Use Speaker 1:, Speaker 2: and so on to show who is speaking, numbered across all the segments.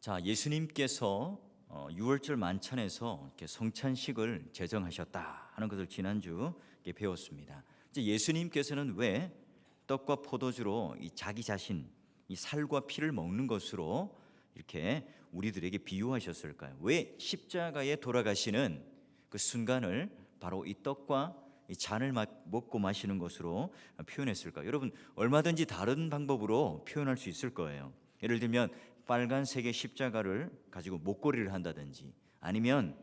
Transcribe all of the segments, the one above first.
Speaker 1: 자, 예수님께서 유월절 만찬에서 이렇게 성찬식을 제정하셨다 하는 것을 지난주 배웠습니다. 이제 예수님께서는 왜 떡과 포도주로 자기 자신 이 살과 피를 먹는 것으로 이렇게 우리들에게 비유하셨을까요? 왜 십자가에 돌아가시는 그 순간을 바로 이 떡과 이 잔을 먹고 마시는 것으로 표현했을까요? 여러분, 얼마든지 다른 방법으로 표현할 수 있을 거예요. 예를 들면 빨간색의 십자가를 가지고 목걸이를 한다든지, 아니면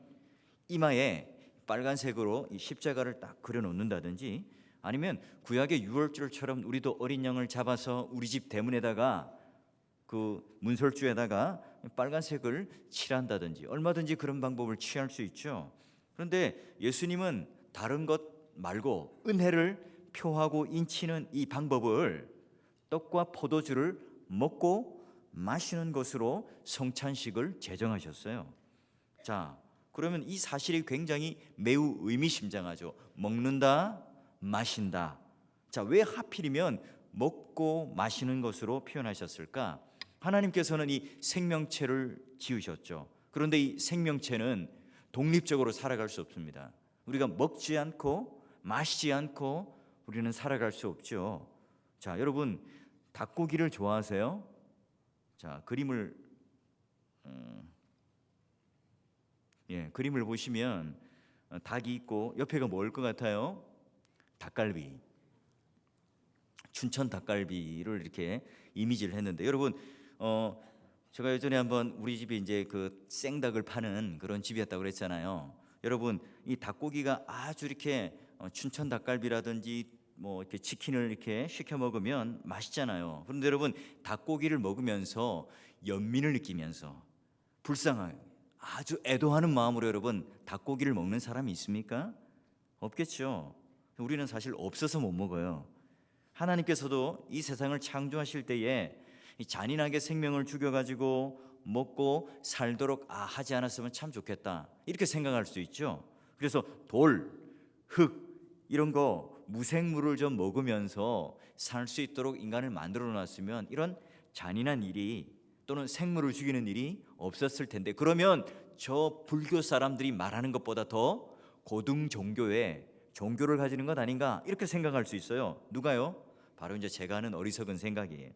Speaker 1: 이마에 빨간색으로 이 십자가를 딱 그려 놓는다든지, 아니면 구약의 유월절처럼 우리도 어린 양을 잡아서 우리 집 대문에다가 그 문설주에다가 빨간색을 칠한다든지, 얼마든지 그런 방법을 취할 수 있죠. 그런데 예수님은 다른 것 말고 은혜를 표하고 인치는 이 방법을 떡과 포도주를 먹고 마시는 것으로 성찬식을 제정하셨어요. 자, 그러면 이 사실이 굉장히 매우 의미심장하죠. 먹는다, 마신다. 자, 왜 하필이면 먹고 마시는 것으로 표현하셨을까? 하나님께서는 이 생명체를 지으셨죠. 그런데 이 생명체는 독립적으로 살아갈 수 없습니다. 우리가 먹지 않고 마시지 않고 우리는 살아갈 수 없죠. 자, 여러분, 닭고기를 좋아하세요? 자, 그림을 보시면 닭이 있고 옆에가 뭘 것 같아요? 닭갈비. 춘천 닭갈비를 이렇게 이미지를 했는데, 여러분, 제가 예전에 한번 우리 집에 이제 그 생닭을 파는 그런 집이었다고 그랬잖아요. 여러분, 이 닭고기가 아주 이렇게 춘천 닭갈비라든지 뭐 이렇게 치킨을 이렇게 시켜 먹으면 맛있잖아요. 그런데 여러분, 닭고기를 먹으면서 연민을 느끼면서 불쌍하게 아주 애도하는 마음으로 여러분 닭고기를 먹는 사람이 있습니까? 없겠죠. 우리는 사실 없어서 못 먹어요. 하나님께서도 이 세상을 창조하실 때에 잔인하게 생명을 죽여가지고 먹고 살도록 하지 않았으면 참 좋겠다, 이렇게 생각할 수 있죠. 그래서 돌, 흙 이런 거 무생물을 좀 먹으면서 살 수 있도록 인간을 만들어 놨으면 이런 잔인한 일이 또는 생물을 죽이는 일이 없었을 텐데, 그러면 저 불교 사람들이 말하는 것보다 더 고등 종교의 종교를 가지는 것 아닌가, 이렇게 생각할 수 있어요. 누가요? 바로 이제 제가 하는 어리석은 생각이에요.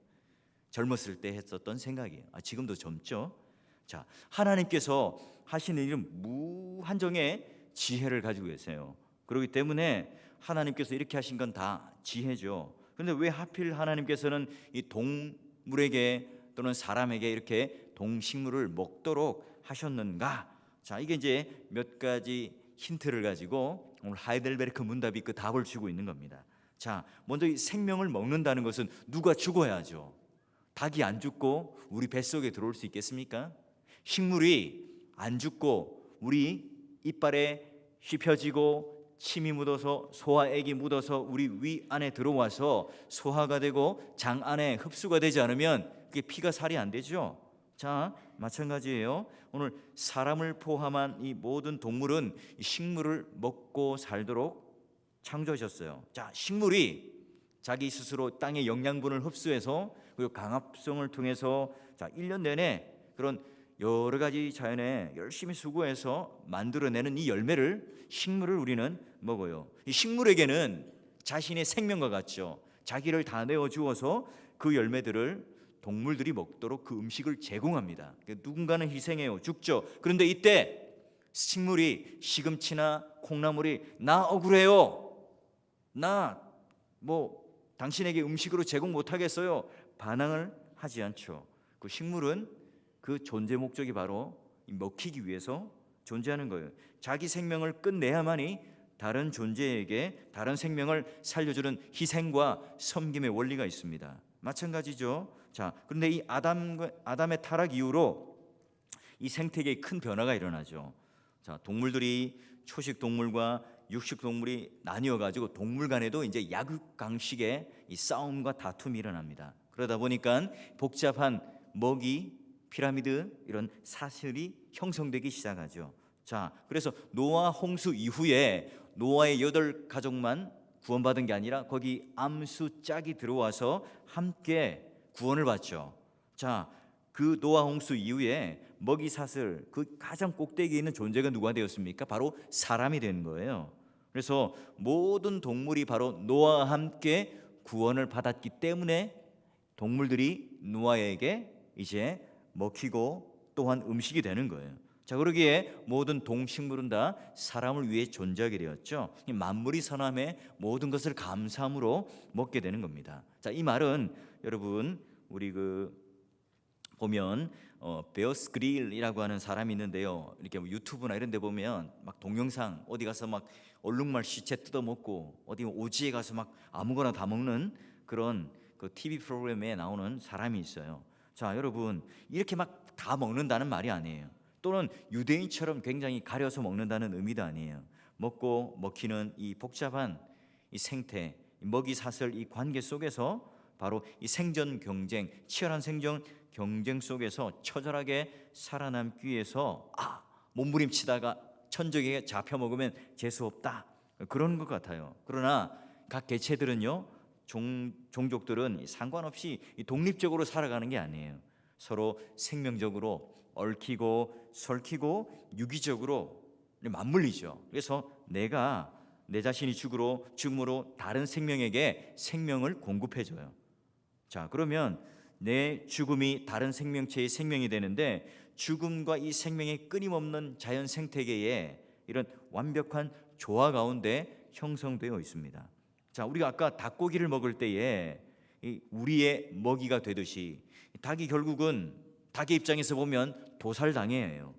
Speaker 1: 젊었을 때 했었던 생각이에요. 지금도 젊죠. 자, 하나님께서 하시는 일은 무한정의 지혜를 가지고 계세요. 그렇기 때문에 하나님께서 이렇게 하신 건 다 지혜죠. 그런데 왜 하필 하나님께서는 이 동물에게 또는 사람에게 이렇게 동식물을 먹도록 하셨는가? 자, 이게 이제 몇 가지 힌트를 가지고 오늘 하이델베르크 문답이 그 답을 주고 있는 겁니다. 자, 먼저 이 생명을 먹는다는 것은 누가 죽어야죠. 닭이 안 죽고 우리 뱃속에 들어올 수 있겠습니까? 식물이 안 죽고 우리 이빨에 씹혀지고 침이 묻어서 소화액이 묻어서 우리 위 안에 들어와서 소화가 되고 장 안에 흡수가 되지 않으면 그게 피가 살이 안 되죠. 자, 마찬가지예요. 오늘 사람을 포함한 이 모든 동물은 식물을 먹고 살도록 창조하셨어요. 자, 식물이 자기 스스로 땅의 영양분을 흡수해서 그리고 강합성을 통해서 자, 1년 내내 그런 여러 가지 자연에 열심히 수고해서 만들어내는 이 열매를, 식물을 우리는 먹어요. 이 식물에게는 자신의 생명과 같죠. 자기를 다 내어 주어서 그 열매들을 동물들이 먹도록 그 음식을 제공합니다. 누군가는 희생해요, 죽죠. 그런데 이때 식물이, 시금치나 콩나물이 나 억울해요, 나 당신에게 음식으로 제공 못하겠어요, 반항을 하지 않죠. 그 식물은 그 존재 목적이 바로 먹히기 위해서 존재하는 거예요. 자기 생명을 끝내야만이 다른 존재에게 다른 생명을 살려주는 희생과 섬김의 원리가 있습니다. 마찬가지죠. 자, 그런데 이 아담의 타락 이후로 이 생태계에 큰 변화가 일어나죠. 자, 동물들이 초식 동물과 육식 동물이 나뉘어 가지고 동물 간에도 이제 약육강식의 이 싸움과 다툼이 일어납니다. 그러다 보니까 복잡한 먹이, 피라미드 이런 사슬이 형성되기 시작하죠. 자, 그래서 노아 홍수 이후에 노아의 8가족만 구원받은 게 아니라 거기 암수 짝이 들어와서 함께 구원을 받죠. 자, 그 노아 홍수 이후에 먹이사슬 그 가장 꼭대기에 있는 존재가 누가 되었습니까? 바로 사람이 된 거예요. 그래서 모든 동물이 바로 노아와 함께 구원을 받았기 때문에 동물들이 노아에게 이제 먹히고 또한 음식이 되는 거예요. 자, 그러기에 모든 동식물은 다 사람을 위해 존재하게 되었죠. 이 만물이 선함에 모든 것을 감사함으로 먹게 되는 겁니다. 자, 이 말은 여러분 우리 보면 베어스 그릴이라고 하는 사람이 있는데요. 이렇게 유튜브나 이런 데 보면 막 동영상 어디 가서 막 얼룩말 시체 뜯어 먹고 어디 오지에 가서 막 아무거나 다 먹는 그런 그 TV 프로그램에 나오는 사람이 있어요. 자, 여러분 이렇게 막 다 먹는다는 말이 아니에요. 또는 유대인처럼 굉장히 가려서 먹는다는 의미도 아니에요. 먹고 먹히는 이 복잡한 이 생태, 이 먹이 사슬 이 관계 속에서 바로 이 생존 경쟁, 치열한 생존 경쟁 속에서 처절하게 살아남기 위해서 몸부림치다가 천적에게 잡혀 먹으면 재수 없다, 그런 것 같아요. 그러나 각 개체들은요, 종족들은 상관없이 독립적으로 살아가는 게 아니에요. 서로 생명적으로 얽히고 설키고 유기적으로 맞물리죠. 그래서 내가 내 자신이 죽음으로 다른 생명에게 생명을 공급해줘요. 자, 그러면 내 죽음이 다른 생명체의 생명이 되는데 죽음과 이 생명의 끊임없는 자연 생태계에 이런 완벽한 조화 가운데 형성되어 있습니다. 자, 우리가 아까 닭고기를 먹을 때에 우리의 먹이가 되듯이 닭이 결국은 닭의 입장에서 보면 도살당해요.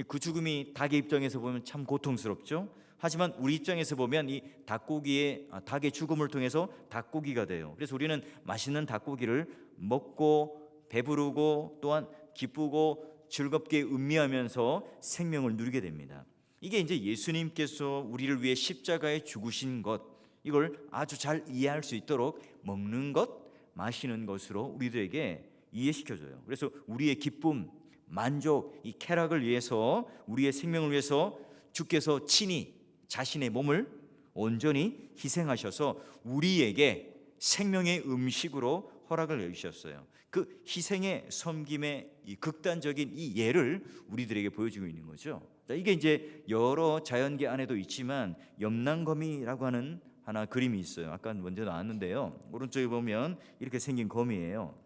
Speaker 1: 그 죽음이 닭의 입장에서 보면 참 고통스럽죠. 하지만 우리 입장에서 보면 이 닭의 죽음을 통해서 닭고기가 돼요. 그래서 우리는 맛있는 닭고기를 먹고 배부르고 또한 기쁘고 즐겁게 음미하면서 생명을 누리게 됩니다. 이게 이제 예수님께서 우리를 위해 십자가에 죽으신 것, 이걸 아주 잘 이해할 수 있도록 먹는 것, 마시는 것으로 우리들에게 이해시켜줘요. 그래서 우리의 기쁨, 만족, 이 쾌락을 위해서, 우리의 생명을 위해서 주께서 친히 자신의 몸을 온전히 희생하셔서 우리에게 생명의 음식으로 허락을 해주셨어요. 그 희생의 섬김의 이 극단적인 이 예를 우리들에게 보여주고 있는 거죠. 이게 이제 여러 자연계 안에도 있지만 염난거미라고 하는 하나 그림이 있어요. 아까 먼저 나왔는데요. 오른쪽에 보면 이렇게 생긴 거미예요.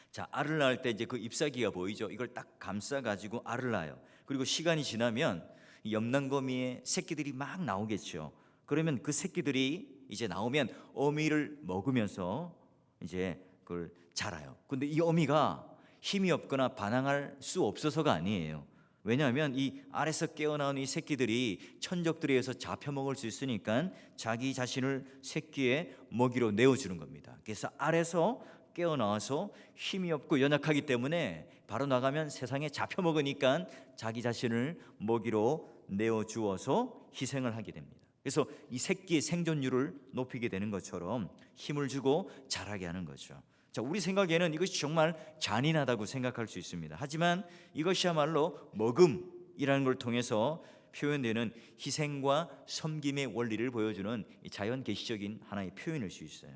Speaker 1: 자, 알을 낳을 때 이제 그 잎사귀가 보이죠. 이걸 딱 감싸 가지고 알을 낳아요. 그리고 시간이 지나면 이 염난거미의 새끼들이 막 나오겠죠. 그러면 그 새끼들이 이제 나오면 어미를 먹으면서 이제 그걸 자라요. 근데 이 어미가 힘이 없거나 반항할 수 없어서가 아니에요. 왜냐하면 이 알에서 깨어나온 이 새끼들이 천적들에 의해서 잡혀 먹을 수 있으니까 자기 자신을 새끼의 먹이로 내어주는 겁니다. 그래서 알에서 깨어나와서 힘이 없고 연약하기 때문에 바로 나가면 세상에 잡혀 먹으니까 자기 자신을 먹이로 내어주어서 희생을 하게 됩니다. 그래서 이 새끼의 생존율을 높이게 되는 것처럼 힘을 주고 자라게 하는 거죠. 자, 우리 생각에는 이것이 정말 잔인하다고 생각할 수 있습니다. 하지만 이것이야말로 먹음이라는 걸 통해서 표현되는 희생과 섬김의 원리를 보여주는 자연 계시적인 하나의 표현일 수 있어요.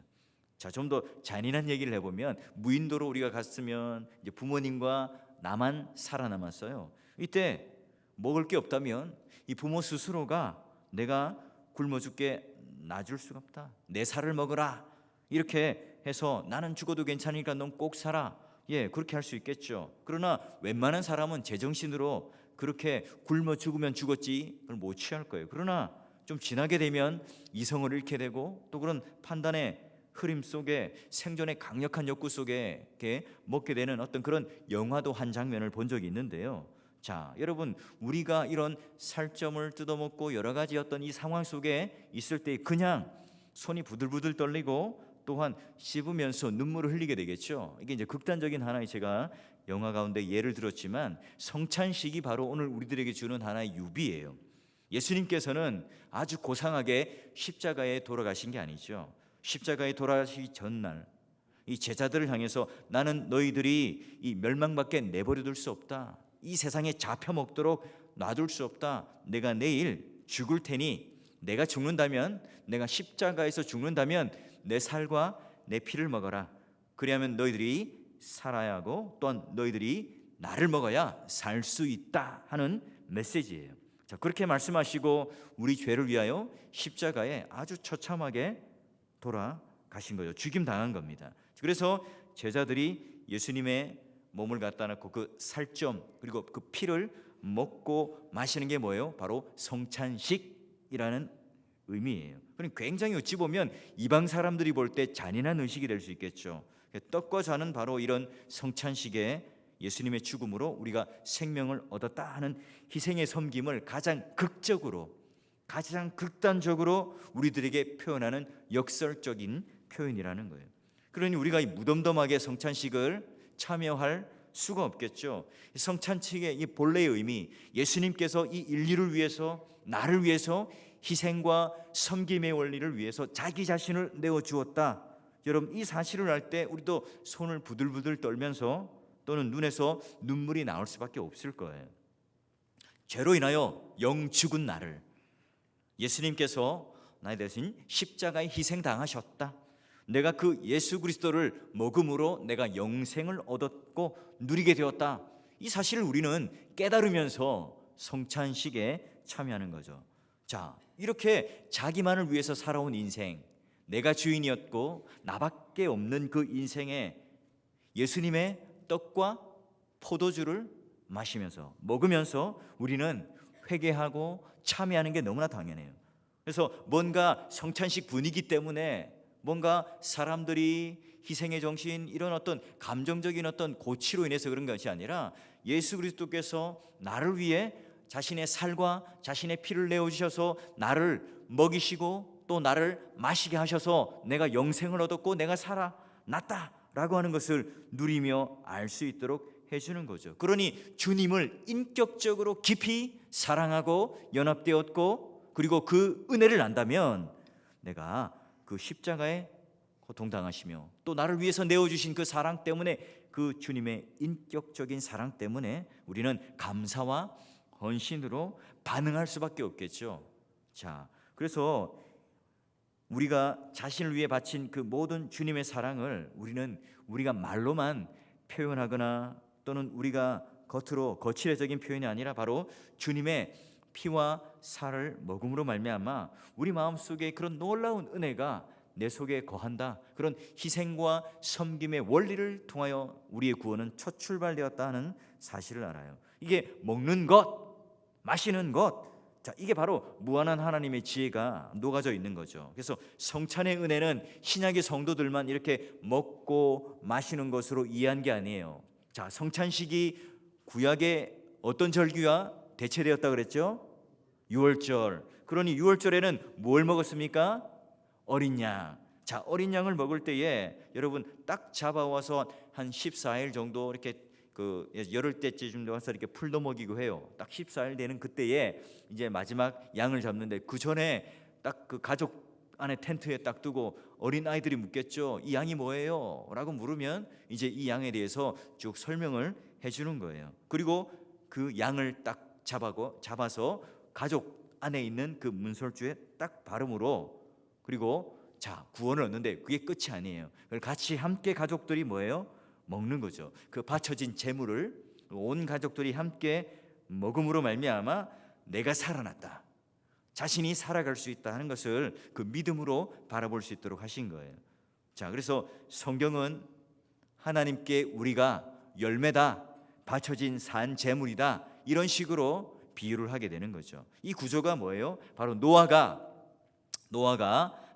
Speaker 1: 자, 좀 더 잔인한 얘기를 해보면 무인도로 우리가 갔으면 이제 부모님과 나만 살아남았어요. 이때 먹을 게 없다면 이 부모 스스로가 내가 굶어 죽게 놔줄 수가 없다, 내 살을 먹어라, 이렇게 해서 나는 죽어도 괜찮으니까 넌 꼭 살아, 그렇게 할 수 있겠죠. 그러나 웬만한 사람은 제정신으로 그렇게 굶어 죽으면 죽었지 그걸 못 취할 거예요. 그러나 좀 지나게 되면 이성을 잃게 되고 또 그런 판단의 흐름 속에 생존의 강력한 욕구 속에 이렇게 먹게 되는 어떤 그런 영화도 한 장면을 본 적이 있는데요. 자, 여러분, 우리가 이런 살점을 뜯어먹고 여러 가지 어떤 이 상황 속에 있을 때 그냥 손이 부들부들 떨리고 또한 씹으면서 눈물을 흘리게 되겠죠. 이게 이제 극단적인 하나의 제가 영화 가운데 예를 들었지만 성찬식이 바로 오늘 우리들에게 주는 하나의 유비예요. 예수님께서는 아주 고상하게 십자가에 돌아가신 게 아니죠. 십자가에 돌아가시기 전날 이 제자들을 향해서 나는 너희들이 이 멸망밖에 내버려둘 수 없다, 이 세상에 잡혀 먹도록 놔둘 수 없다, 내가 내일 죽을 테니 내가 죽는다면, 내가 십자가에서 죽는다면 내 살과 내 피를 먹어라. 그리하면 너희들이 살아야 하고 또한 너희들이 나를 먹어야 살 수 있다 하는 메시지예요. 자, 그렇게 말씀하시고 우리 죄를 위하여 십자가에 아주 처참하게 돌아가신 거죠. 죽임 당한 겁니다. 그래서 제자들이 예수님의 몸을 갖다 놓고 그 살점 그리고 그 피를 먹고 마시는 게 뭐예요? 바로 성찬식이라는 의미예요. 그럼 굉장히 어찌 보면 이방 사람들이 볼 때 잔인한 의식이 될 수 있겠죠. 떡과 잔은 바로 이런 성찬식에 예수님의 죽음으로 우리가 생명을 얻었다 하는 희생의 섬김을 가장 극적으로, 가장 극단적으로 우리들에게 표현하는 역설적인 표현이라는 거예요. 그러니 우리가 이 무덤덤하게 성찬식을 참여할 수가 없겠죠. 성찬식의 이 본래의 의미, 예수님께서 이 인류를 위해서, 나를 위해서 희생과 섬김의 원리를 위해서 자기 자신을 내어주었다. 여러분, 이 사실을 알 때 우리도 손을 부들부들 떨면서 또는 눈에서 눈물이 나올 수밖에 없을 거예요. 죄로 인하여 영 죽은 나를 예수님께서 나의 대신 십자가에 희생당하셨다. 내가 그 예수 그리스도를 먹음으로 내가 영생을 얻었고 누리게 되었다. 이 사실을 우리는 깨달으면서 성찬식에 참여하는 거죠. 자, 이렇게 자기만을 위해서 살아온 인생, 내가 주인이었고 나밖에 없는 그 인생에 예수님의 떡과 포도주를 마시면서 먹으면서 우리는 회개하고 참여하는 게 너무나 당연해요. 그래서 뭔가 성찬식 분위기 때문에 뭔가 사람들이 희생의 정신, 이런 어떤 감정적인 어떤 고치로 인해서 그런 것이 아니라 예수 그리스도께서 나를 위해 자신의 살과 자신의 피를 내어주셔서 나를 먹이시고 또 나를 마시게 하셔서 내가 영생을 얻었고 내가 살아났다라고 하는 것을 누리며 알 수 있도록 해주는 거죠. 그러니 주님을 인격적으로 깊이 사랑하고 연합되었고 그리고 그 은혜를 안다면 내가 그 십자가에 고통당하시며 또 나를 위해서 내어주신 그 사랑 때문에, 그 주님의 인격적인 사랑 때문에 우리는 감사와 헌신으로 반응할 수밖에 없겠죠. 자, 그래서 우리가 자신을 위해 바친 그 모든 주님의 사랑을 우리가 말로만 표현하거나 또는 우리가 겉으로 거칠어적인 표현이 아니라 바로 주님의 피와 살을 먹음으로 말미암아 우리 마음속에 그런 놀라운 은혜가 내 속에 거한다. 그런 희생과 섬김의 원리를 통하여 우리의 구원은 첫 출발되었다 하는 사실을 알아요. 이게 먹는 것, 마시는 것, 자, 이게 바로 무한한 하나님의 지혜가 녹아져 있는 거죠. 그래서 성찬의 은혜는 신약의 성도들만 이렇게 먹고 마시는 것으로 이해한 게 아니에요. 자, 성찬식이 구약의 어떤 절기와 대체되었다 그랬죠? 유월절. 그러니 유월절에는 뭘 먹었습니까? 어린 양. 자, 어린 양을 먹을 때에 여러분 딱 잡아와서 한 14일 정도 이렇게 열흘 때쯤 와서 이렇게 풀도 먹이고 해요. 딱 14일 되는 그때에 이제 마지막 양을 잡는데 그 전에 딱 그 가족 안에 텐트에 딱 두고 어린 아이들이 묻겠죠. 이 양이 뭐예요? 라고 물으면 이제 이 양에 대해서 쭉 설명을 해주는 거예요. 그리고 그 양을 딱 잡아서 가족 안에 있는 그 문설주에 딱 바름으로 그리고 자, 구원을 얻는데 그게 끝이 아니에요. 그걸 같이 함께 가족들이 뭐예요? 먹는 거죠. 그 바쳐진 제물을 온 가족들이 함께 먹음으로 말미암아 내가 살아났다, 자신이 살아갈 수 있다 하는 것을 그 믿음으로 바라볼 수 있도록 하신 거예요. 자, 그래서 성경은 하나님께 우리가 열매다, 바쳐진 산 제물이다, 이런 식으로 비유를 하게 되는 거죠. 이 구조가 뭐예요? 바로 노아가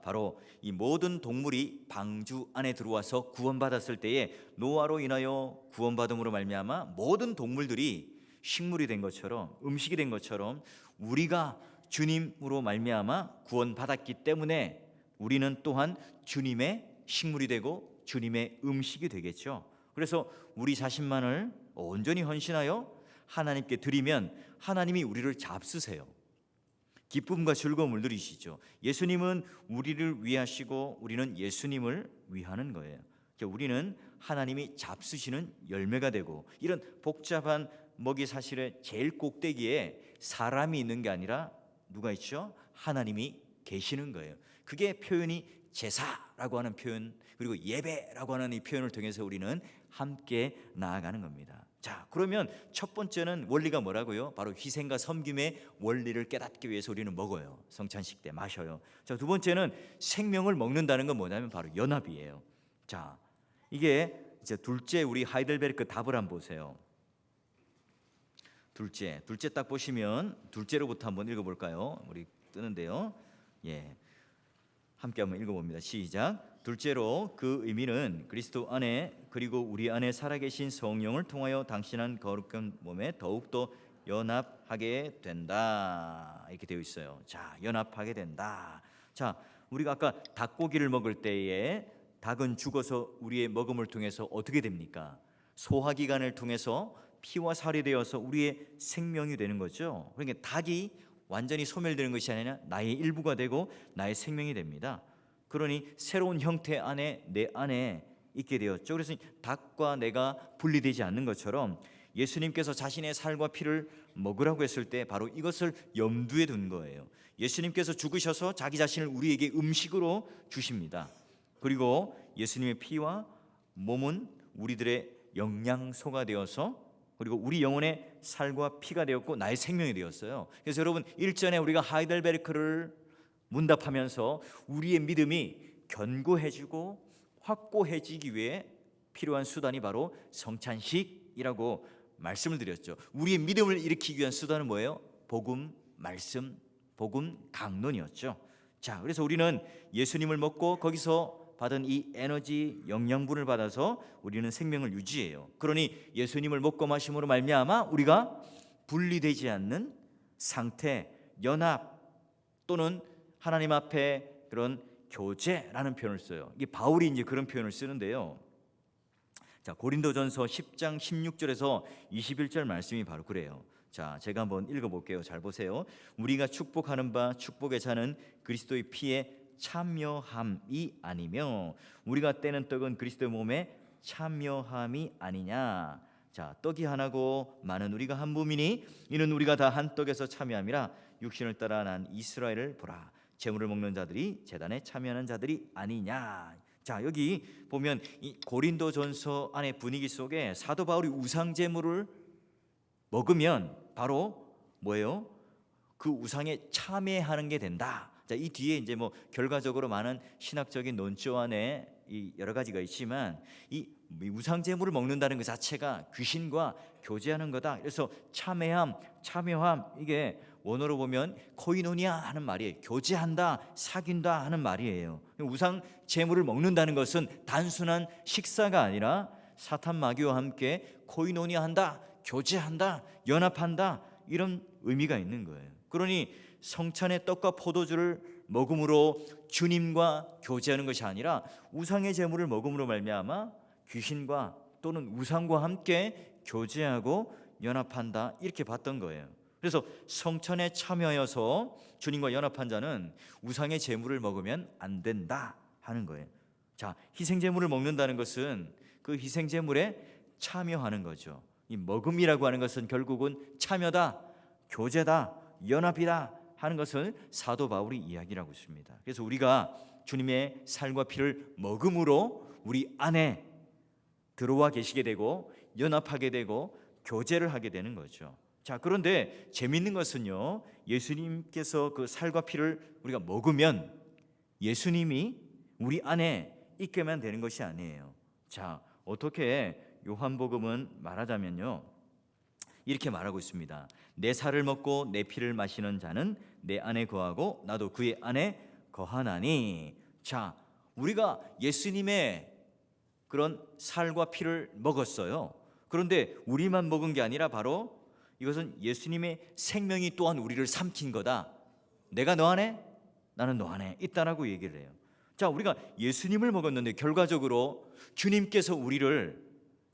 Speaker 1: 바로 이 모든 동물이 방주 안에 들어와서 구원받았을 때에 노아로 인하여 구원받음으로 말미암아 모든 동물들이 식물이 된 것처럼, 음식이 된 것처럼 우리가 주님으로 말미암아 구원받았기 때문에 우리는 또한 주님의 식물이 되고 주님의 음식이 되겠죠. 그래서 우리 자신만을 온전히 헌신하여 하나님께 드리면 하나님이 우리를 잡수세요. 기쁨과 즐거움을 누리시죠. 예수님은 우리를 위하시고 우리는 예수님을 위하는 거예요. 우리는 하나님이 잡수시는 열매가 되고, 이런 복잡한 먹이 사실의 제일 꼭대기에 사람이 있는 게 아니라 누가 있죠? 하나님이 계시는 거예요. 그게 표현이 제사라고 하는 표현, 그리고 예배라고 하는 이 표현을 통해서 우리는 함께 나아가는 겁니다. 자, 그러면 첫 번째는 원리가 뭐라고요? 바로 희생과 섬김의 원리를 깨닫기 위해서 우리는 먹어요. 성찬식 때 마셔요. 자, 두 번째는 생명을 먹는다는 건 뭐냐면 바로 연합이에요. 자, 이게 이제 둘째, 우리 하이델베르크 답을 한번 보세요. 둘째 딱 보시면 둘째로부터 한번 읽어볼까요? 우리 뜨는데요. 예, 함께 한번 읽어봅니다. 시작. 둘째로 그 의미는 그리스도 안에 그리고 우리 안에 살아계신 성령을 통하여 당신한 거룩한 몸에 더욱더 연합하게 된다, 이렇게 되어 있어요. 자, 연합하게 된다. 자, 우리가 아까 닭고기를 먹을 때에 닭은 죽어서 우리의 먹음을 통해서 어떻게 됩니까? 소화기관을 통해서 피와 살이 되어서 우리의 생명이 되는 거죠. 그러니까 닭이 완전히 소멸되는 것이 아니라 나의 일부가 되고 나의 생명이 됩니다. 그러니 새로운 형태 안에 내 안에 있게 되었죠. 그래서 닭과 내가 분리되지 않는 것처럼 예수님께서 자신의 살과 피를 먹으라고 했을 때 바로 이것을 염두에 둔 거예요. 예수님께서 죽으셔서 자기 자신을 우리에게 음식으로 주십니다. 그리고 예수님의 피와 몸은 우리들의 영양소가 되어서 그리고 우리 영혼의 살과 피가 되었고 나의 생명이 되었어요. 그래서 여러분, 일전에 우리가 하이델베르크를 문답하면서 우리의 믿음이 견고해지고 확고해지기 위해 필요한 수단이 바로 성찬식이라고 말씀을 드렸죠. 우리의 믿음을 일으키기 위한 수단은 뭐예요? 복음, 말씀, 복음 강론이었죠. 자, 그래서 우리는 예수님을 먹고 거기서 받은 이 에너지 영양분을 받아서 우리는 생명을 유지해요. 그러니 예수님을 먹고 마심으로 말미암아 우리가 분리되지 않는 상태, 연합 또는 하나님 앞에 그런 교제라는 표현을 써요. 이게 바울이 이제 그런 표현을 쓰는데요. 자, 고린도전서 10장 16절에서 21절 말씀이 바로 그래요. 자, 제가 한번 읽어볼게요. 잘 보세요. 우리가 축복하는 바 축복의 잔은 그리스도의 피에 참여함이 아니며 우리가 떼는 떡은 그리스도의 몸에 참여함이 아니냐. 자, 떡이 하나고 많은 우리가 한 몸이니 이는 우리가 다 한 떡에서 참여함이라. 육신을 따라 난 이스라엘을 보라. 제물을 먹는 자들이 제단에 참여하는 자들이 아니냐. 자, 여기 보면 이 고린도전서 안의 분위기 속에 사도 바울이 우상 제물을 먹으면 바로 뭐예요? 그 우상에 참여하는 게 된다. 자, 이 뒤에 이제 뭐 결과적으로 많은 신학적인 논조 안에 이 여러 가지가 있지만 이 우상 제물을 먹는다는 것 자체가 귀신과 교제하는 거다. 그래서 참여함 이게 원어로 보면 코이노니아 하는 말이에요. 교제한다, 사귄다 하는 말이에요. 우상 제물을 먹는다는 것은 단순한 식사가 아니라 사탄 마귀와 함께 코이노니아한다, 교제한다, 연합한다, 이런 의미가 있는 거예요. 그러니 성찬의 떡과 포도주를 먹음으로 주님과 교제하는 것이 아니라 우상의 제물을 먹음으로 말미암아 귀신과 또는 우상과 함께 교제하고 연합한다, 이렇게 봤던 거예요. 그래서 성찬에 참여하여서 주님과 연합한 자는 우상의 제물을 먹으면 안 된다 하는 거예요. 자, 희생 제물을 먹는다는 것은 그 희생 제물에 참여하는 거죠. 이 먹음이라고 하는 것은 결국은 참여다, 교제다, 연합이다 하는 것을 사도 바울이 이야기를 하고 있습니다. 그래서 우리가 주님의 살과 피를 먹음으로 우리 안에 들어와 계시게 되고 연합하게 되고 교제를 하게 되는 거죠. 자, 그런데 재미있는 것은요, 예수님께서 그 살과 피를 우리가 먹으면 예수님이 우리 안에 있게만 되는 것이 아니에요. 자, 어떻게 요한복음은 말하자면요, 이렇게 말하고 있습니다. 내 살을 먹고 내 피를 마시는 자는 내 안에 거하고 나도 그의 안에 거하나니. 자, 우리가 예수님의 그런 살과 피를 먹었어요. 그런데 우리만 먹은 게 아니라 바로 이것은 예수님의 생명이 또한 우리를 삼킨 거다. 내가 너 안에, 나는 너 안에 있다라고 얘기를 해요. 자, 우리가 예수님을 먹었는데 결과적으로 주님께서 우리를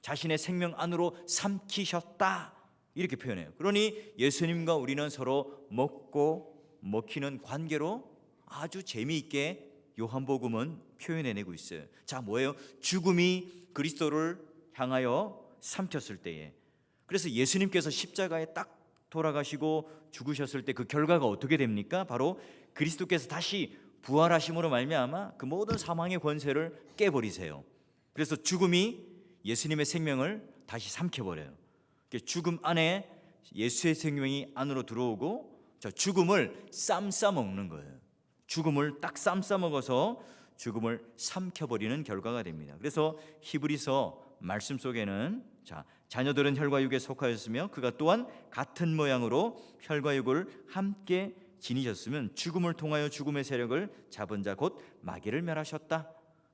Speaker 1: 자신의 생명 안으로 삼키셨다, 이렇게 표현해요. 그러니 예수님과 우리는 서로 먹고 먹히는 관계로 아주 재미있게 요한복음은 표현해내고 있어요. 자, 뭐예요? 죽음이 그리스도를 향하여 삼켰을 때에, 그래서 예수님께서 십자가에 딱 돌아가시고 죽으셨을 때 그 결과가 어떻게 됩니까? 바로 그리스도께서 다시 부활하심으로 말미암아 그 모든 사망의 권세를 깨버리세요. 그래서 죽음이 예수님의 생명을 다시 삼켜버려요. 죽음 안에 예수의 생명이 안으로 들어오고 저 죽음을 쌈싸 먹는 거예요. 죽음을 딱 쌈싸 먹어서 죽음을 삼켜버리는 결과가 됩니다. 그래서 히브리서 말씀 속에는 자녀들은 혈과 육에 속하였으며 그가 또한 같은 모양으로 혈과 육을 함께 지니셨으면 죽음을 통하여 죽음의 세력을 잡은 자 곧 마귀를 멸하셨다.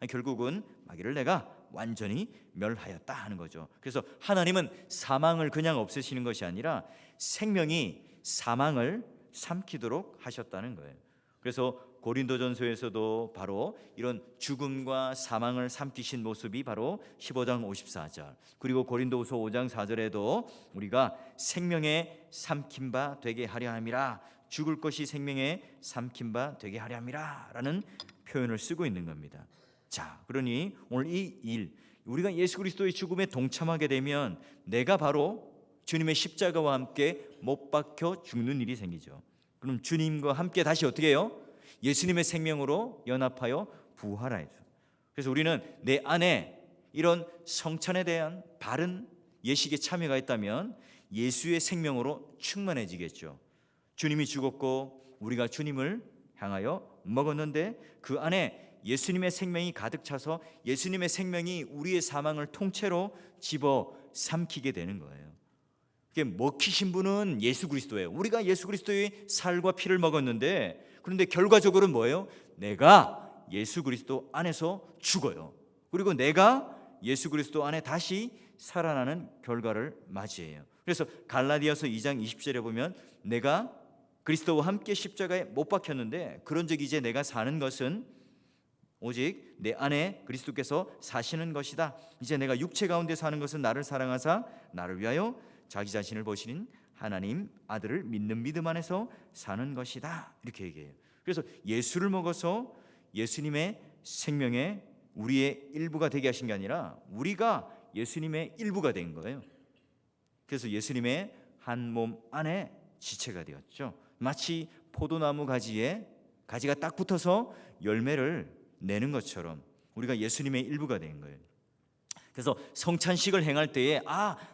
Speaker 1: 결국은 마귀를 내가 완전히 멸하였다 하는 거죠. 그래서 하나님은 사망을 그냥 없애시는 것이 아니라 생명이 사망을 삼키도록 하셨다는 거예요. 그래서 고린도전서에서도 바로 이런 죽음과 사망을 삼키신 모습이 바로 15장 54절, 그리고 고린도후서 5장 4절에도 우리가 생명에 삼킨 바 되게 하려 함이라, 죽을 것이 생명에 삼킨 바 되게 하려 함이라 라는 표현을 쓰고 있는 겁니다. 자, 그러니 오늘 이 일, 우리가 예수 그리스도의 죽음에 동참하게 되면 내가 바로 주님의 십자가와 함께 못 박혀 죽는 일이 생기죠. 그럼 주님과 함께 다시 어떻게 해요? 예수님의 생명으로 연합하여 부활하죠. 그래서 우리는 내 안에 이런 성찬에 대한 바른 예식에 참여가 있다면 예수의 생명으로 충만해지겠죠. 주님이 죽었고 우리가 주님을 향하여 먹었는데 그 안에 예수님의 생명이 가득 차서 예수님의 생명이 우리의 사망을 통째로 집어 삼키게 되는 거예요. 먹히신 분은 예수 그리스도예요. 우리가 예수 그리스도의 살과 피를 먹었는데, 그런데 결과적으로는 뭐예요? 내가 예수 그리스도 안에서 죽어요. 그리고 내가 예수 그리스도 안에 다시 살아나는 결과를 맞이해요. 그래서 갈라디아서 2장 20절에 보면 내가 그리스도와 함께 십자가에 못 박혔는데 그런즉 이제 내가 사는 것은 오직 내 안에 그리스도께서 사시는 것이다. 이제 내가 육체 가운데 사는 것은 나를 사랑하사 나를 위하여 자기 자신을 보시는 하나님 아들을 믿는 믿음 안에서 사는 것이다. 이렇게 얘기해요. 그래서 예수를 먹어서 예수님의 생명에 우리의 일부가 되게 하신 게 아니라 우리가 예수님의 일부가 된 거예요. 그래서 예수님의 한 몸 안에 지체가 되었죠. 마치 포도나무 가지에 가지가 딱 붙어서 열매를 내는 것처럼 우리가 예수님의 일부가 된 거예요. 그래서 성찬식을 행할 때에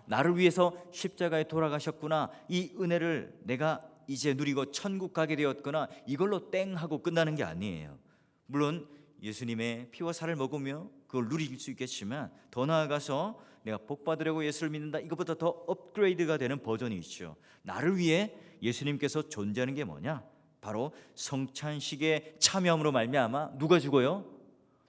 Speaker 1: 나를 위해서 십자가에 돌아가셨구나, 이 은혜를 내가 이제 누리고 천국 가게 되었구나, 이걸로 땡 하고 끝나는 게 아니에요. 물론 예수님의 피와 살을 먹으며 그걸 누릴 수 있겠지만 더 나아가서 내가 복 받으려고 예수를 믿는다, 이것보다 더 업그레이드가 되는 버전이 있죠. 나를 위해 예수님께서 존재하는 게 뭐냐? 바로 성찬식에 참여함으로 말미암아 누가 죽어요?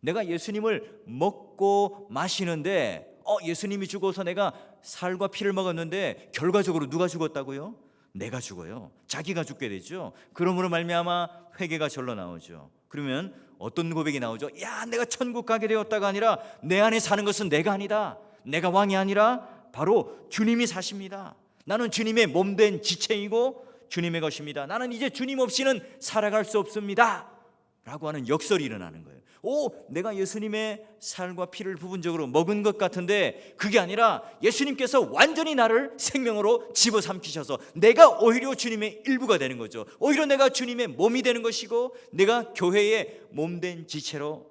Speaker 1: 내가 예수님을 먹고 마시는데 예수님이 죽어서 내가 살과 피를 먹었는데 결과적으로 누가 죽었다고요? 내가 죽어요. 자기가 죽게 되죠. 그러므로 말미암아 회개가 절로 나오죠. 그러면 어떤 고백이 나오죠? 내가 천국 가게 되었다가 아니라 내 안에 사는 것은 내가 아니다. 내가 왕이 아니라 바로 주님이 사십니다. 나는 주님의 몸된 지체이고 주님의 것입니다. 나는 이제 주님 없이는 살아갈 수 없습니다 라고 하는 역설이 일어나는 거예요. 내가 예수님의 살과 피를 부분적으로 먹은 것 같은데 그게 아니라 예수님께서 완전히 나를 생명으로 집어삼키셔서 내가 오히려 주님의 일부가 되는 거죠. 오히려 내가 주님의 몸이 되는 것이고 내가 교회의 몸된 지체로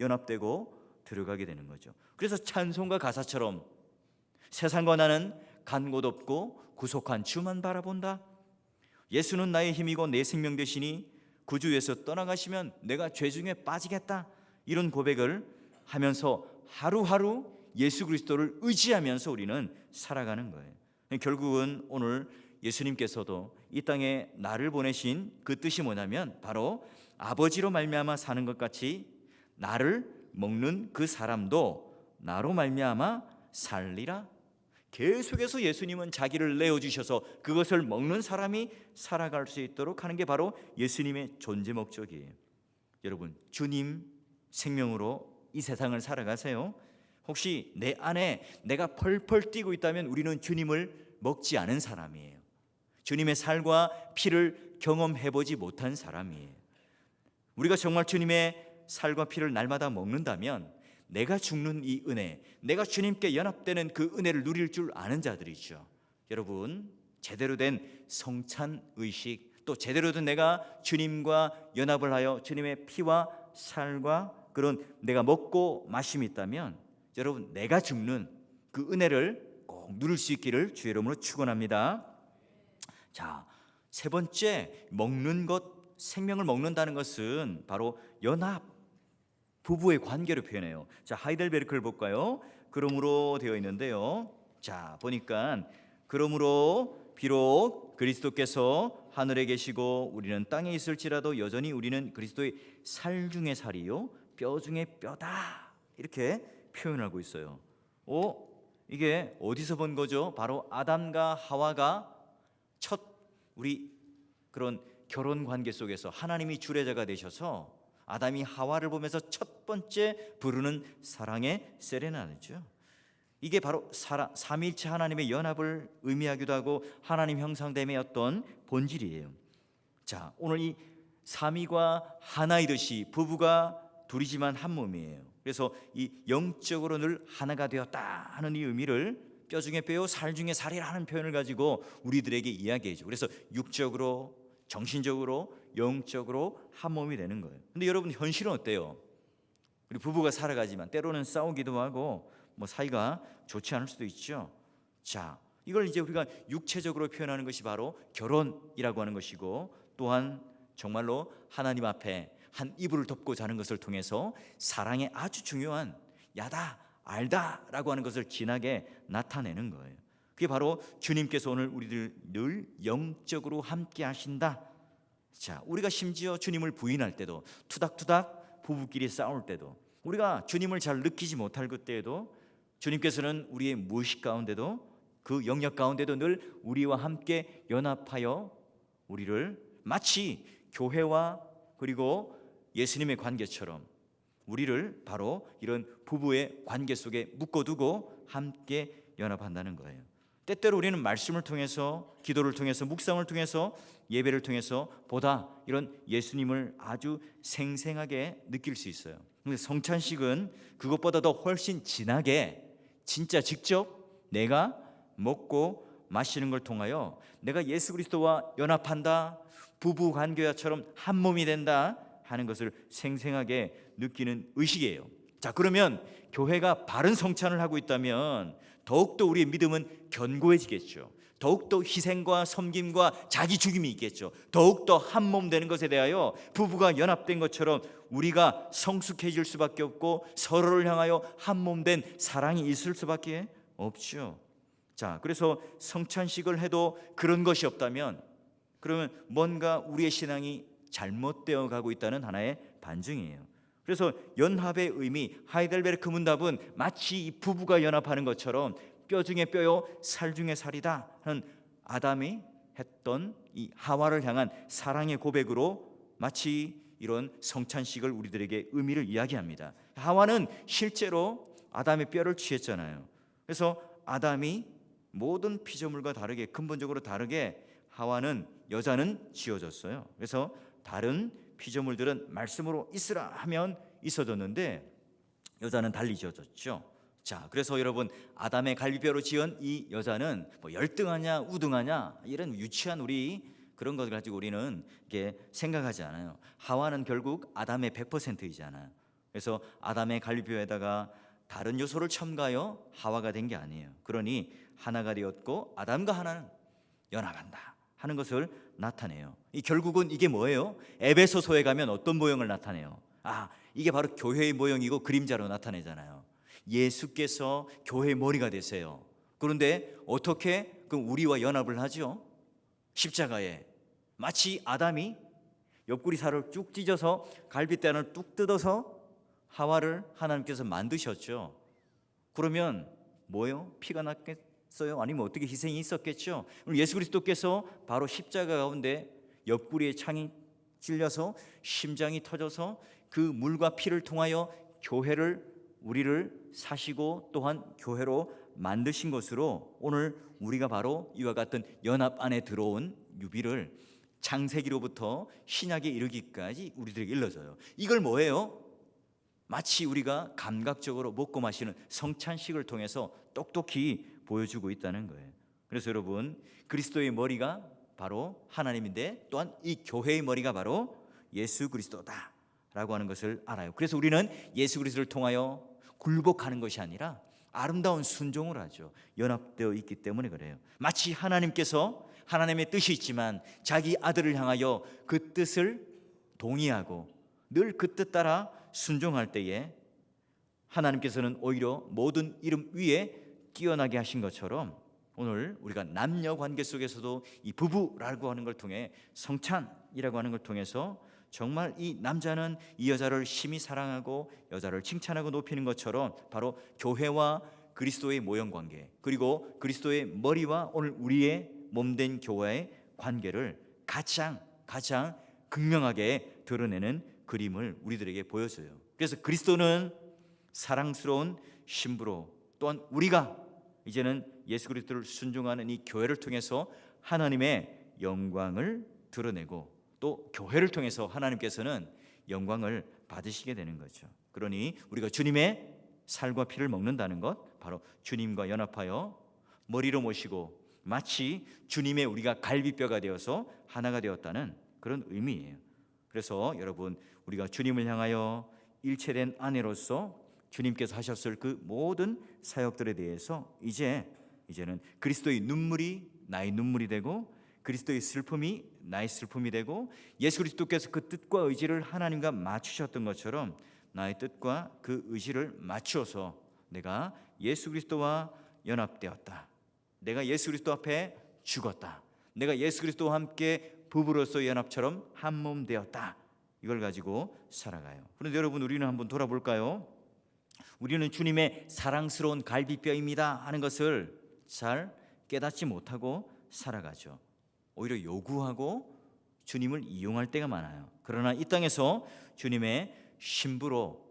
Speaker 1: 연합되고 들어가게 되는 거죠. 그래서 찬송가 가사처럼 세상과 나는 간 곳 없고 구속한 주만 바라본다. 예수는 나의 힘이고 내 생명 되시니 구주에서 떠나가시면 내가 죄 중에 빠지겠다. 이런 고백을 하면서 하루하루 예수 그리스도를 의지하면서 우리는 살아가는 거예요. 결국은 오늘 예수님께서도 이 땅에 나를 보내신 그 뜻이 뭐냐면 바로 아버지로 말미암아 사는 것 같이 나를 먹는 그 사람도 나로 말미암아 살리라. 계속해서 예수님은 자기를 내어주셔서 그것을 먹는 사람이 살아갈 수 있도록 하는 게 바로 예수님의 존재 목적이에요. 여러분, 주님 생명으로 이 세상을 살아가세요. 혹시 내 안에 내가 펄펄 뛰고 있다면 우리는 주님을 먹지 않은 사람이에요. 주님의 살과 피를 경험해보지 못한 사람이에요. 우리가 정말 주님의 살과 피를 날마다 먹는다면 내가 죽는 이 은혜, 내가 주님께 연합되는 그 은혜를 누릴 줄 아는 자들이죠. 여러분, 제대로 된 성찬 의식, 또 제대로 된 내가 주님과 연합을 하여 주님의 피와 살과 그런 내가 먹고 마심이 있다면 여러분 내가 죽는 그 은혜를 꼭 누릴 수 있기를 주의 이름으로 축원합니다. 자, 세 번째, 먹는 것, 생명을 먹는다는 것은 바로 연합, 부부의 관계를 표현해요. 자, 하이델베르크를 볼까요? 그러므로 되어 있는데요. 자, 보니까 그러므로 비록 그리스도께서 하늘에 계시고 우리는 땅에 있을지라도 여전히 우리는 그리스도의 살 중에 살이요 뼈 중에 뼈다, 이렇게 표현하고 있어요. 이게 어디서 본 거죠? 바로 아담과 하와가 첫 우리 그런 결혼 관계 속에서 하나님이 주례자가 되셔서 아담이 하와를 보면서 첫 번째 부르는 사랑의 세레나데죠. 이게 바로 삼위일체 하나님의 연합을 의미하기도 하고 하나님 형상됨의 어떤 본질이에요. 자, 오늘 이 삼위가 하나이듯이 부부가 둘이지만 한 몸이에요. 그래서 이 영적으로 늘 하나가 되었다 하는 이 의미를 뼈 중에 뼈요 살 중에 살이라는 표현을 가지고 우리들에게 이야기해줘. 그래서 육적으로, 정신적으로, 영적으로 한 몸이 되는 거예요. 근데 여러분 현실은 어때요? 우리 부부가 살아가지만 때로는 싸우기도 하고 뭐 사이가 좋지 않을 수도 있죠. 자, 이걸 이제 우리가 육체적으로 표현하는 것이 바로 결혼이라고 하는 것이고, 또한 정말로 하나님 앞에 한 이불을 덮고 자는 것을 통해서 사랑의 아주 중요한 야다 알다라고 하는 것을 진하게 나타내는 거예요. 그게 바로 주님께서 오늘 우리들 늘 영적으로 함께 하신다. 자, 우리가 심지어 주님을 부인할 때도, 투닥투닥 부부끼리 싸울 때도, 우리가 주님을 잘 느끼지 못할 그때에도 주님께서는 우리의 무의식 가운데도 그 영역 가운데도 늘 우리와 함께 연합하여 우리를 마치 교회와 그리고 예수님의 관계처럼 우리를 바로 이런 부부의 관계 속에 묶어두고 함께 연합한다는 거예요. 때때로 우리는 말씀을 통해서, 기도를 통해서, 묵상을 통해서, 예배를 통해서 보다 이런 예수님을 아주 생생하게 느낄 수 있어요. 근데 성찬식은 그것보다 더 훨씬 진하게 진짜 직접 내가 먹고 마시는 걸 통하여 내가 예수 그리스도와 연합한다, 부부 관계처럼 한 몸이 된다 하는 것을 생생하게 느끼는 의식이에요. 자, 그러면 교회가 바른 성찬을 하고 있다면 더욱더 우리의 믿음은 견고해지겠죠. 더욱더 희생과 섬김과 자기 죽임이 있겠죠. 더욱더 한 몸 되는 것에 대하여 부부가 연합된 것처럼 우리가 성숙해질 수밖에 없고 서로를 향하여 한 몸 된 사랑이 있을 수밖에 없죠. 자, 그래서 성찬식을 해도 그런 것이 없다면 그러면 뭔가 우리의 신앙이 잘못되어 가고 있다는 하나의 반증이에요. 그래서 연합의 의미, 하이델베르크 문답은 마치 이 부부가 연합하는 것처럼 뼈 중에 뼈요 살 중에 살이다 하는 아담이 했던 이 하와를 향한 사랑의 고백으로 마치 이런 성찬식을 우리들에게 의미를 이야기합니다. 하와는 실제로 아담의 뼈를 취했잖아요. 그래서 아담이 모든 피조물과 다르게, 근본적으로 다르게 하와는, 여자는 지어졌어요. 그래서 다른 피조물들은 말씀으로 있으라 하면 있어졌는데 여자는 달리 지어졌죠. 자, 그래서 여러분 아담의 갈비뼈로 지은 이 여자는 뭐 열등하냐 우등하냐 이런 유치한 우리 그런 것을 가지고 우리는 이렇게 생각하지 않아요. 하와는 결국 아담의 100%이잖아요. 그래서 아담의 갈비뼈에다가 다른 요소를 첨가하여 하와가 된 게 아니에요. 그러니 하나가 되었고 아담과 하나는 연합한다 하는 것을 나타내요. 이 결국은 이게 뭐예요? 에베소서에 가면 어떤 모형을 나타내요? 이게 바로 교회의 모형이고 그림자로 나타내잖아요. 예수께서 교회의 머리가 되세요. 그런데 어떻게 그럼 우리와 연합을 하죠? 십자가에 마치 아담이 옆구리 살을 쭉 찢어서 갈빗대안을 뚝 뜯어서 하와를 하나님께서 만드셨죠. 그러면 뭐예요? 피가 났겠어요? 아니면 어떻게 희생이 있었겠죠? 예수 그리스도께서 바로 십자가 가운데 옆구리에 창이 찔려서 심장이 터져서 그 물과 피를 통하여 교회를, 우리를 사시고 또한 교회로 만드신 것으로 오늘 우리가 바로 이와 같은 연합 안에 들어온 유비를 창세기로부터 신약에 이르기까지 우리들에게 일러줘요. 이걸 뭐예요? 마치 우리가 감각적으로 먹고 마시는 성찬식을 통해서 똑똑히 보여주고 있다는 거예요. 그래서 여러분, 그리스도의 머리가 바로 하나님인데 또한 이 교회의 머리가 바로 예수 그리스도다라고 하는 것을 알아요. 그래서 우리는 예수 그리스도를 통하여 굴복하는 것이 아니라 아름다운 순종을 하죠. 연합되어 있기 때문에 그래요. 마치 하나님께서 하나님의 뜻이 있지만 자기 아들을 향하여 그 뜻을 동의하고 늘 그 뜻 따라 순종할 때에 하나님께서는 오히려 모든 이름 위에 뛰어나게 하신 것처럼 오늘 우리가 남녀 관계 속에서도 이 부부라고 하는 걸 통해 성찬이라고 하는 걸 통해서 정말 이 남자는 이 여자를 심히 사랑하고 여자를 칭찬하고 높이는 것처럼 바로 교회와 그리스도의 모형 관계, 그리고 그리스도의 머리와 오늘 우리의 몸된 교회의 관계를 가장 극명하게 드러내는 그림을 우리들에게 보여줘요. 그래서 그리스도는 사랑스러운 신부로, 또한 우리가 이제는 예수 그리스도를 순종하는 이 교회를 통해서 하나님의 영광을 드러내고 또 교회를 통해서 하나님께서는 영광을 받으시게 되는 거죠. 그러니 우리가 주님의 살과 피를 먹는다는 것, 바로 주님과 연합하여 머리로 모시고 마치 주님의 우리가 갈비뼈가 되어서 하나가 되었다는 그런 의미예요. 그래서 여러분, 우리가 주님을 향하여 일체된 아내로서 주님께서 하셨을 그 모든 사역들에 대해서 이제는 그리스도의 눈물이 나의 눈물이 되고 그리스도의 슬픔이 나의 슬픔이 되고 예수 그리스도께서 그 뜻과 의지를 하나님과 맞추셨던 것처럼 나의 뜻과 그 의지를 맞추어서 내가 예수 그리스도와 연합되었다. 내가 예수 그리스도 앞에 죽었다. 내가 예수 그리스도와 함께 부부로서 연합처럼 한 몸 되었다. 이걸 가지고 살아가요. 그런데 여러분, 우리는 한번 돌아볼까요? 우리는 주님의 사랑스러운 갈비뼈입니다 하는 것을 잘 깨닫지 못하고 살아가죠. 오히려 요구하고 주님을 이용할 때가 많아요. 그러나 이 땅에서 주님의 신부로,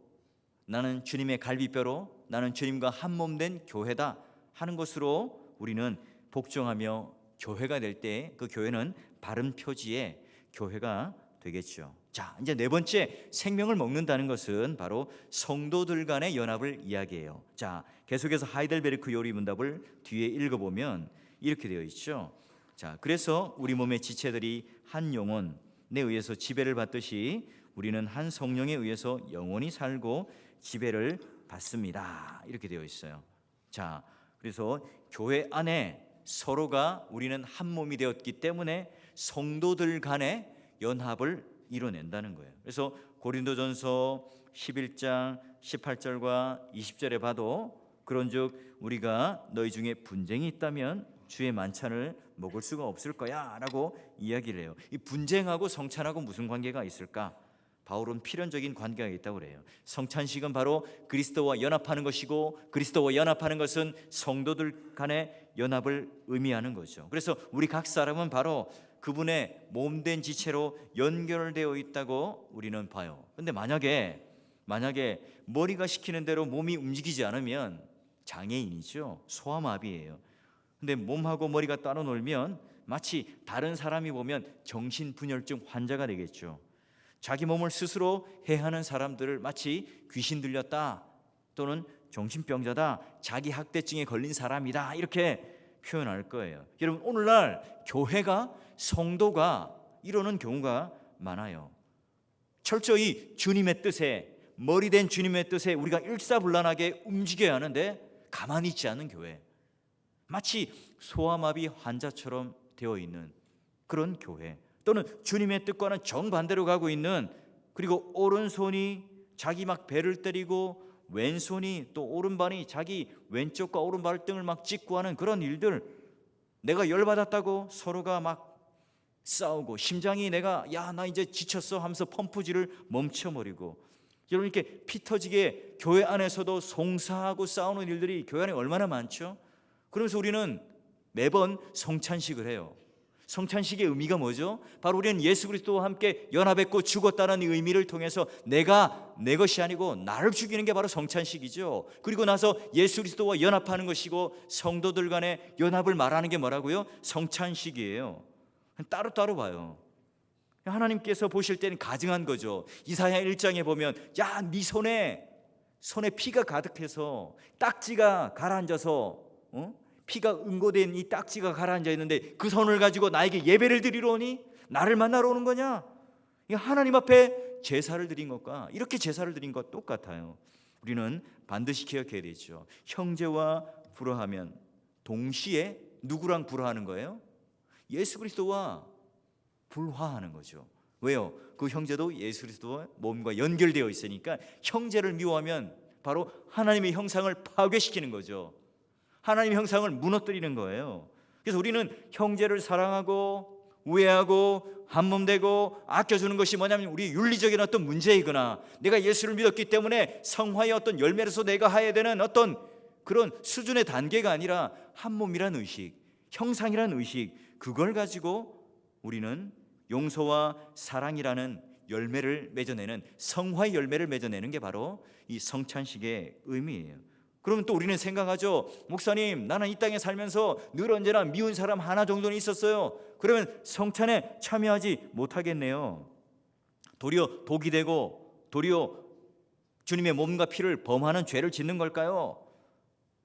Speaker 1: 나는 주님의 갈비뼈로, 나는 주님과 한 몸 된 교회다 하는 것으로 우리는 복종하며 교회가 될 때 그 교회는 바른 표지의 교회가 되겠죠. 자, 이제 네 번째, 생명을 먹는다는 것은 바로 성도들 간의 연합을 이야기해요. 자, 계속해서 하이델베르크 요리 문답을 뒤에 읽어보면 이렇게 되어 있죠. 자, 그래서 우리 몸의 지체들이 한 영혼에 의해서 지배를 받듯이 우리는 한 성령에 의해서 영원히 살고 지배를 받습니다. 이렇게 되어 있어요. 자, 그래서 교회 안에 서로가 우리는 한 몸이 되었기 때문에 성도들 간의 연합을 이뤄낸다는 거예요. 그래서 고린도전서 11장 18절과 20절에 봐도 그런즉 우리가 너희 중에 분쟁이 있다면 주의 만찬을 먹을 수가 없을 거야 라고 이야기를 해요. 이 분쟁하고 성찬하고 무슨 관계가 있을까? 바울은 필연적인 관계가 있다고 그래요. 성찬식은 바로 그리스도와 연합하는 것이고 그리스도와 연합하는 것은 성도들 간의 연합을 의미하는 거죠. 그래서 우리 각 사람은 바로 그분의 몸된 지체로 연결되어 있다고 우리는 봐요. 근데 만약에 머리가 시키는 대로 몸이 움직이지 않으면 장애인이죠. 소아마비예요. 근데 몸하고 머리가 따로 놀면 마치 다른 사람이 보면 정신분열증 환자가 되겠죠. 자기 몸을 스스로 해하는 사람들을 마치 귀신 들렸다 또는 정신병자다, 자기 학대증에 걸린 사람이다 이렇게 표현할 거예요. 여러분, 오늘날 교회가, 성도가 이러는 경우가 많아요. 철저히 주님의 뜻에, 머리된 주님의 뜻에 우리가 일사불란하게 움직여야 하는데 가만히 있지 않는 교회, 마치 소아마비 환자처럼 되어 있는 그런 교회, 또는 주님의 뜻과는 정반대로 가고 있는, 그리고 오른손이 자기 막 배를 때리고 왼손이 또 오른발이 자기 왼쪽과 오른발 등을 막 찢고 하는 그런 일들, 내가 열받았다고 서로가 막 싸우고 심장이 내가 나 이제 지쳤어 하면서 펌프질을 멈춰버리고, 여러분 이렇게 피 터지게 교회 안에서도 송사하고 싸우는 일들이 교회 안에 얼마나 많죠. 그러면서 우리는 매번 성찬식을 해요. 성찬식의 의미가 뭐죠? 바로 우리는 예수 그리스도와 함께 연합했고 죽었다는 이 의미를 통해서 내가 내 것이 아니고 나를 죽이는 게 바로 성찬식이죠. 그리고 나서 예수 그리스도와 연합하는 것이고 성도들 간의 연합을 말하는 게 뭐라고요? 성찬식이에요. 따로따로 봐요. 하나님께서 보실 때는 가증한 거죠. 이사야 1장에 보면 네 손에 피가 가득해서 딱지가 가라앉아서 피가 응고된 이 딱지가 가라앉아 있는데 그 손을 가지고 나에게 예배를 드리러 오니? 나를 만나러 오는 거냐? 이 하나님 앞에 제사를 드린 것과 이렇게 제사를 드린 것 똑같아요. 우리는 반드시 기억해야 되죠. 형제와 불화하면 동시에 누구랑 불화하는 거예요? 예수 그리스도와 불화하는 거죠. 왜요? 그 형제도 예수 그리스도와 몸과 연결되어 있으니까 형제를 미워하면 바로 하나님의 형상을 파괴시키는 거죠. 하나님의 형상을 무너뜨리는 거예요. 그래서 우리는 형제를 사랑하고 우애하고 한몸되고 아껴주는 것이 뭐냐면 우리 윤리적인 어떤 문제이거나 내가 예수를 믿었기 때문에 성화의 어떤 열매로서 내가 해야 되는 어떤 그런 수준의 단계가 아니라 한몸이란 의식, 형상이란 의식, 그걸 가지고 우리는 용서와 사랑이라는 열매를 맺어내는 성화의 열매를 맺어내는 게 바로 이 성찬식의 의미예요. 그러면 또 우리는 생각하죠. 목사님, 나는 이 땅에 살면서 늘 언제나 미운 사람 하나 정도는 있었어요. 그러면 성찬에 참여하지 못하겠네요. 도리어 독이 되고 도리어 주님의 몸과 피를 범하는 죄를 짓는 걸까요?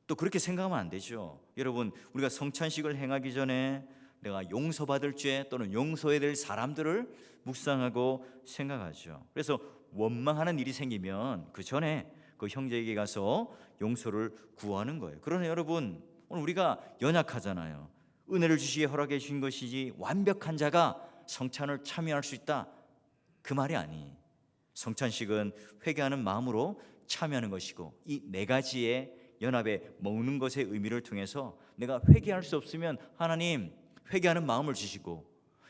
Speaker 1: 또 그렇게 생각하면 안 되죠. 여러분, 우리가 성찬식을 행하기 전에 내가 용서받을 죄 또는 용서해야 될 사람들을 묵상하고 생각하죠. 그래서 원망하는 일이 생기면 그 전에 그 형제에게 가서 용서를 구하는 거예요. 그러나 여러분, 오늘 우리가 연약하잖아요. 은혜를 주시기에 허락해 주신 것이지 완벽한 자가 성찬을 참여할 수 있다, 그 말이 아니. 성찬식은 회개하는 마음으로 참여하는 것이고 이 네 가지의 연합에 먹는 것의 의미를 통해서 내가 회개할 수 없으면 하나님 회개하는 마음을 주시고,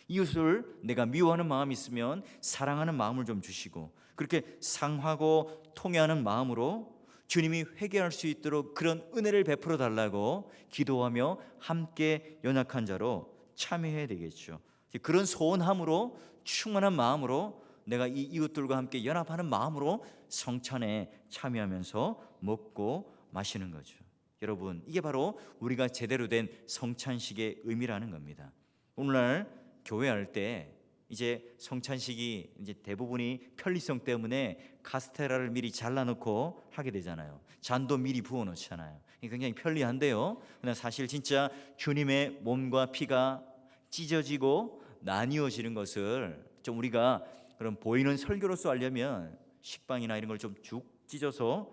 Speaker 1: 이웃을 내가 미워하는 마음이 있으면 사랑하는 마음을 좀 주시고, 그렇게 상하고 통회하는 마음으로 주님이 회개할 수 있도록 그런 은혜를 베풀어 달라고 기도하며 함께 연약한 자로 참여해야 되겠죠. 그런 소원함으로 충만한 마음으로 내가 이 이웃들과 함께 연합하는 마음으로 성찬에 참여하면서 먹고 마시는 거죠. 여러분, 이게 바로 우리가 제대로 된 성찬식의 의미라는 겁니다. 오늘날 교회할 때 이제 성찬식이 이제 대부분이 편리성 때문에 카스테라를 미리 잘라놓고 하게 되잖아요. 잔도 미리 부어놓잖아요. 이게 굉장히 편리한데요. 그러나 사실 진짜 주님의 몸과 피가 찢어지고 나뉘어지는 것을 좀 우리가 그런 보이는 설교로서 하려면 식빵이나 이런 걸 좀 쭉 찢어서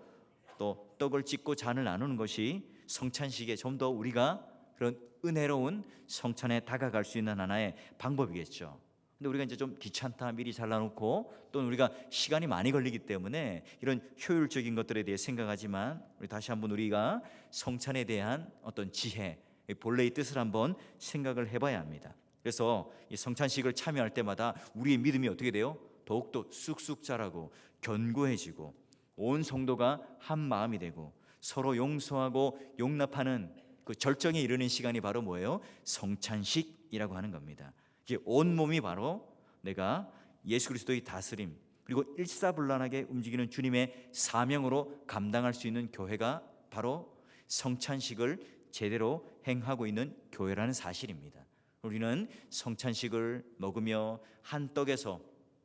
Speaker 1: 또 떡을 찢고 잔을 나누는 것이 성찬식에 좀 더 우리가 그런 은혜로운 성찬에 다가갈 수 있는 하나의 방법이겠죠. 근데 우리가 이제 좀 귀찮다 미리 잘라놓고 또는 우리가 시간이 많이 걸리기 때문에 이런 효율적인 것들에 대해 생각하지만 우리 다시 한번 우리가 성찬에 대한 어떤 지혜, 본래의 뜻을 한번 생각을 해봐야 합니다. 그래서 이 성찬식을 참여할 때마다 우리의 믿음이 어떻게 돼요? 더욱더 쑥쑥 자라고 견고해지고 온 성도가 한 마음이 되고 서로 용서하고 용납하는 그 절정에 이르는 시간이 바로 뭐예요? 성찬식이라고 하는 겁니다. 이게 온 몸이 바로 내가 예수 그리스도의 다스림 그리고 일사불란하게 움직이는 주님의 사명으로 감당할 수 있는 교회가 바로 성찬식을 제대로 행하고 있는 교회라는 사실입니다. 우리는 성찬식을 먹으며 한 떡에서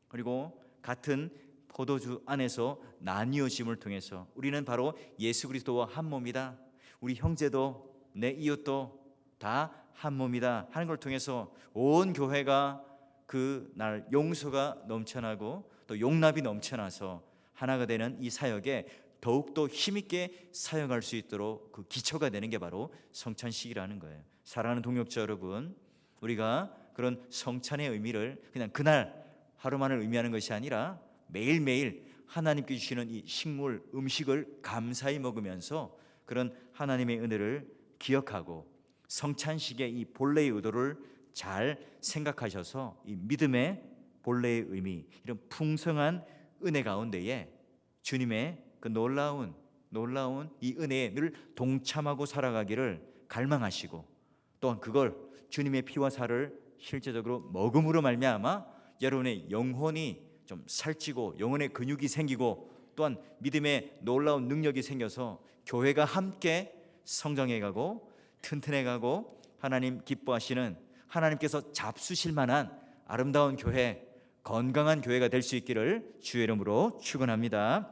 Speaker 1: 그리고 같은 포도주 안에서 나뉘어짐을 통해서 우리는 바로 예수 그리스도와 한 몸이다, 우리 형제도 내 이웃도 다 한 몸이다 하는 걸 통해서 온 교회가 그 날 용서가 넘쳐나고 또 용납이 넘쳐나서 하나가 되는 이 사역에 더욱더 힘있게 사역할 수 있도록 그 기초가 되는 게 바로 성찬식이라는 거예요. 사랑하는 동역자 여러분, 우리가 그런 성찬의 의미를 그냥 그날 하루만을 의미하는 것이 아니라 매일매일 하나님께 주시는 이 식물, 음식을 감사히 먹으면서 그런 하나님의 은혜를 기억하고 성찬식의 이 본래의 의도를 잘 생각하셔서 이 믿음의 본래의 의미, 이런 풍성한 은혜 가운데에 주님의 그 놀라운 이 은혜에 늘 동참하고 살아가기를 갈망하시고 또한 그걸 주님의 피와 살을 실제적으로 먹음으로 말미암아 여러분의 영혼이 좀 살찌고 영혼의 근육이 생기고 또한 믿음의 놀라운 능력이 생겨서 교회가 함께 성장해가고 튼튼해가고 하나님 기뻐하시는, 하나님께서 잡수실 만한 아름다운 교회, 건강한 교회가 될 수 있기를 주의 이름으로 축원합니다.